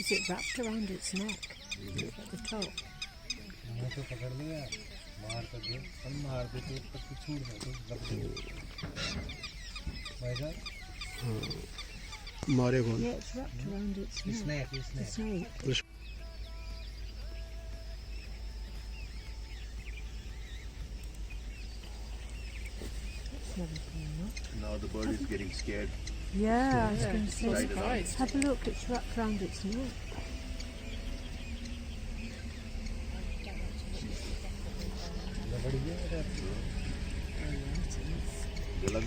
Is it wrapped around its neck? At the top? मुंह पे पकड़ लिया, मार कर दे, हम मार दे तो तब तो छूट जाए तो लग जाए। भाई साहब, मारे कौन? Yeah, it's wrapped around its neck. Snack, The snack. snake. That's never been up. Now the bird is getting scared. Yeah, I was going to Right say. around. Have a look, it's wrapped around its neck. बढ़िया है। They love